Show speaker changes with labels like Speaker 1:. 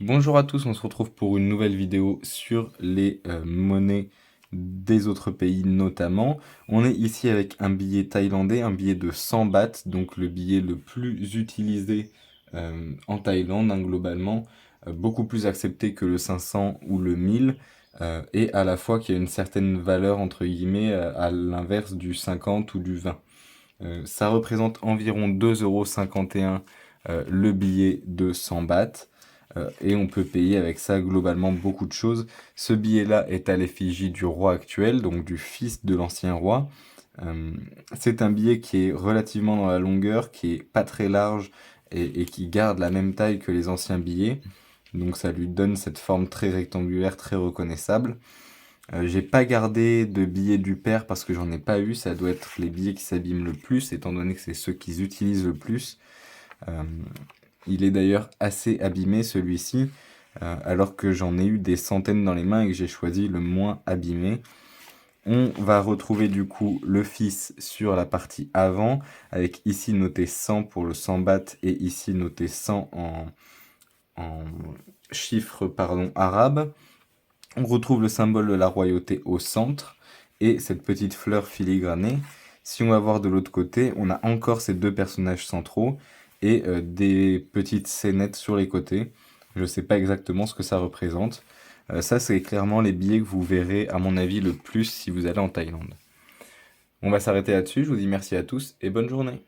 Speaker 1: Bonjour à tous, on se retrouve pour une nouvelle vidéo sur les monnaies des autres pays notamment. On est ici avec un billet thaïlandais, un billet de 100 bahts, donc le billet le plus utilisé en Thaïlande globalement, beaucoup plus accepté que le 500 ou le 1000, et à la fois qui a une certaine valeur entre guillemets à l'inverse du 50 ou du 20. Ça représente environ 2,51 € le billet de 100 bahts. Et on peut payer avec ça globalement beaucoup de choses. Ce billet-là est à l'effigie du roi actuel, donc du fils de l'ancien roi. Euh, c'est un billet qui est relativement dans la longueur, qui est pas très large et qui garde la même taille que les anciens billets. Donc ça lui donne cette forme très rectangulaire, très reconnaissable. J'ai pas gardé de billets du père parce que j'en ai pas eu. Ça doit être les billets qui s'abîment le plus, étant donné que c'est ceux qu'ils utilisent le plus. Euh, il est d'ailleurs assez abîmé celui-ci, alors que j'en ai eu des centaines dans les mains et que j'ai choisi le moins abîmé. On va retrouver du coup le fils sur la partie avant, avec ici noté 100 pour le 100 bahts et ici noté 100 en chiffres arabes. On retrouve le symbole de la royauté au centre et cette petite fleur filigranée. Si on va voir de l'autre côté, on a encore ces deux personnages centraux et des petites scénettes sur les côtés. Je ne sais pas exactement ce que ça représente. Ça, c'est clairement les billets que vous verrez, à mon avis, le plus si vous allez en Thaïlande. On va s'arrêter là-dessus. Je vous dis merci à tous et bonne journée.